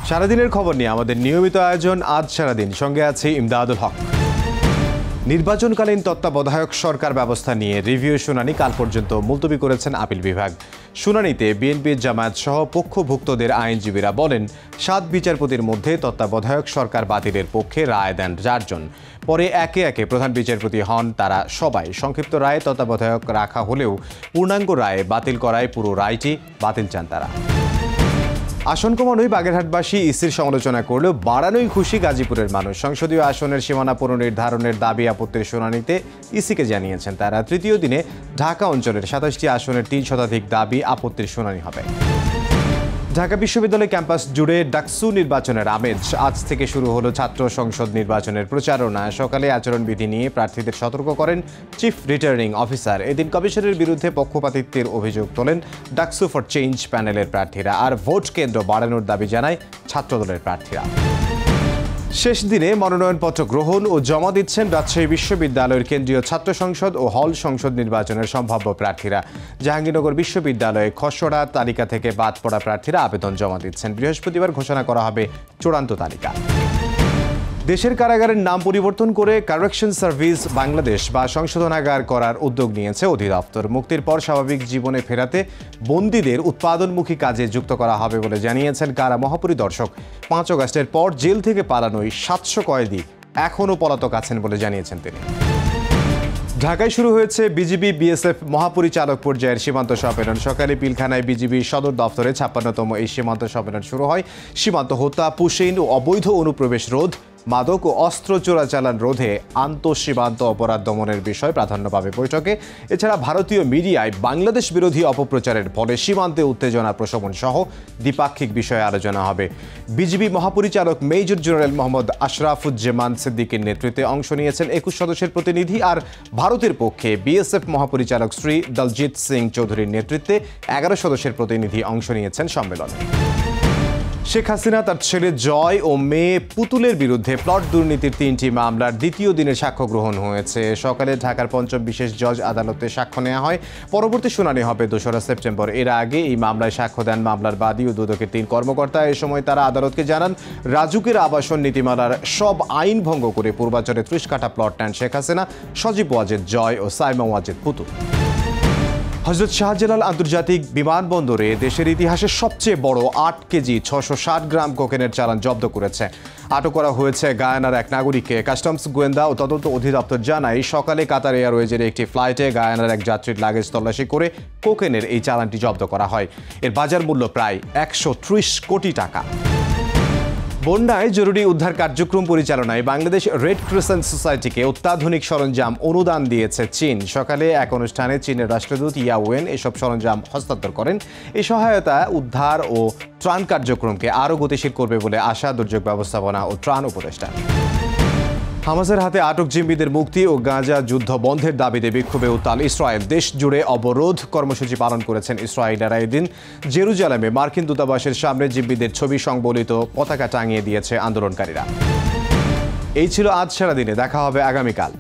সারাদিনের খবর নিয়ে আমাদের নিয়মিত আয়োজন আজ সারাদিন, সঙ্গে আছে ইমদাদুল হক। নির্বাচনকালীন তত্ত্বাবধায়ক সরকার ব্যবস্থা নিয়ে রিভিউ শুনানি কাল পর্যন্ত মুলতবি করেছেন আপিল বিভাগ। শুনানিতে বিএনপি, জামায়াত সহ পক্ষভুক্তদের আইনজীবীরা বলেন 7 বিচারপতির মধ্যে তত্ত্বাবধায়ক সরকার বাতিলের পক্ষে রায় দেন 4 জন। পরে একে একে প্রধান বিচারপতি হন তারা সবাই। সংক্ষিপ্ত রায়ে তত্ত্বাবধায়ক রাখা হলেও পূর্ণাঙ্গ রায়ে বাতিল করায় পুরো রায়টি বাতিল চান তারা। আসন কমানোই বাগেরহাটবাসী ইসির সমালোচনা করলেও বাড়ানোই খুশি গাজীপুরের মানুষ। সংসদীয় আসনের সীমানা পুনর্নির্ধারণের দাবি আপত্তির শুনানিতে ইসিকে জানিয়েছেন তারা। তৃতীয় দিনে ঢাকা অঞ্চলের 27টি আসনের 3 শতাধিক দাবি আপত্তির শুনানি হবে। ঢাকা বিশ্ববিদ্যালয় ক্যাম্পাস জুড়ে ডাকসু নির্বাচনের আমেজ। আজ থেকে শুরু হলো ছাত্র সংসদ নির্বাচনের প্রচারণা। সকালে আচরণবিধি নিয়ে প্রার্থীদের সতর্ক করেন চিফ রিটার্নিং অফিসার। এদিন কমিশনের বিরুদ্ধে পক্ষপাতিত্বের অভিযোগ তোলেন ডাকসু ফর চেঞ্জ প্যানেলের প্রার্থীরা। আর ভোট কেন্দ্র বাড়ানোর দাবি জানায় ছাত্রদলের প্রার্থীরা। শেষ দিনে মনোনয়নপত্র গ্রহণ ও জমা দিচ্ছেন রাজশাহী বিশ্ববিদ্যালয়ের কেন্দ্রীয় ছাত্র সংসদ ও হল সংসদ নির্বাচনের সম্ভাব্য প্রার্থীরা। জাহাঙ্গীরনগর বিশ্ববিদ্যালয়ে খসড়া তালিকা থেকে বাদ পড়া প্রার্থীরা আবেদন জমা দিচ্ছেন। বৃহস্পতিবার ঘোষণা করা হবে চূড়ান্ত তালিকা। দেশের কারাগারের নাম পরিবর্তন করে কারেকশন সার্ভিস বাংলাদেশ বা সংশোধনাগার করার উদ্যোগ নিয়েছে অধিদপ্তর। মুক্তির পর স্বাভাবিক জীবনে ফেরাতে বন্দীদের উৎপাদনমুখী কাজে যুক্ত করা হবে বলে জানিয়েছেন কারা মহাপরিদর্শক। 5 আগস্টের পর জেল থেকে পালানোয় 700 কয়েদি এখনও পলাতক আছেন বলে জানিয়েছেন তিনি। ঢাকায় শুরু হয়েছে বিজিবি বিএসএফ মহাপরিচালক পর্যায়ের সীমান্ত সম্মেলন। সকালে পিলখানায় বিজিবি সদর দফতরে 56তম এই সীমান্ত সম্মেলন শুরু হয়। সীমান্ত হত্যা, পুশিং ও অবৈধ অনুপ্রবেশ রোধ, মাদক ও অস্ত্র চোরাচালান রোধে আন্তঃসীমান্ত অপরাধ দমনের বিষয় প্রাধান্য পাবে বৈঠকে। এছাড়া ভারতীয় মিডিয়ায় বাংলাদেশ বিরোধী অপপ্রচারের ফলে সীমান্তে উত্তেজনা প্রশমন সহ দ্বিপাক্ষিক বিষয়ে আলোচনা হবে। বিজিবি মহাপরিচালক মেজর জেনারেল মোহাম্মদ আশরাফুজ্জামান সিদ্দিকীর নেতৃত্বে অংশ নিয়েছেন 21 সদস্যের প্রতিনিধি। আর ভারতের পক্ষে বিএসএফ মহাপরিচালক শ্রী দলজিৎ সিং চৌধুরীর নেতৃত্বে 11 সদস্যের প্রতিনিধি অংশ নিয়েছেন সম্মেলনে। শেখ হাসিনা, তার ছেলে জয় ও মেয়ে পুতুলের বিরুদ্ধে প্লট দুর্নীতির 3টি মামলার দ্বিতীয় দিনের সাক্ষ্য গ্রহণ হয়েছে। সকালে ঢাকার 5ম বিশেষ জজ আদালতে সাক্ষ্য নেওয়া হয়। পরবর্তী শুনানি হবে 2রা সেপ্টেম্বর। এর আগে এই মামলায় সাক্ষ্য দেন মামলার বাদী ও দুদকের 3 কর্মকর্তা। এ সময় তারা আদালতকে জানান রাজুকের আবাসন নীতিমালার সব আইন ভঙ্গ করে পূর্বাচলে 30 কাঠা প্লট নেন শেখ হাসিনা, সজীব ওয়াজেদ জয় ও সাইমা ওয়াজেদ পুতুল। হযরত শাহজালাল আন্তর্জাতিক বিমানবন্দরে দেশের ইতিহাসে সবচেয়ে বড় 8 কেজি 660 গ্রাম কোকেনের চালান জব্দ করেছে। আটক করা হয়েছে গায়ানার এক নাগরিককে। কাস্টমস, গোয়েন্দা ও তদন্ত অধিদপ্তর জানায় সকালে কাতার এয়ারওয়েজের একটি ফ্লাইটে গায়ানার এক যাত্রীর লাগেজ তল্লাশি করে কোকেনের এই চালানটি জব্দ করা হয়। এর বাজার মূল্য প্রায় 130 কোটি টাকা। বন্যায় জরুরি উদ্ধার কার্যক্রম পরিচালনায় বাংলাদেশ রেড ক্রিসেন্ট সোসাইটিকে অত্যাধুনিক সরঞ্জাম অনুদান দিয়েছে চীন। সকালে এক অনুষ্ঠানে চীনের রাষ্ট্রদূত ইয়া ওয়েন এসব সরঞ্জাম হস্তান্তর করেন। এই সহায়তা উদ্ধার ও ত্রাণ কার্যক্রমকে আরও গতিশীল করবে বলে আশা দুর্যোগ ব্যবস্থাপনা ও ত্রাণ উপদেষ্টা। হামাসের হাতে আটক জিম্মিদের মুক্তি ও গাজা যুদ্ধ বন্ধের দাবিতে বিক্ষোভে উত্তাল ইসরায়েল। দেশ জুড়ে অবরোধ কর্মসূচি পালন করেছেন ইসরায়েলিরা। এদিন জেরুজালেমে মার্কিন দূতাবাসের সামনে জিম্মিদের ছবি সংবলিত পতাকা টাঙিয়ে দিয়েছে আন্দোলনকারীরা। এই ছিল আজ সারাদিনে। দেখা হবে আগামীকাল।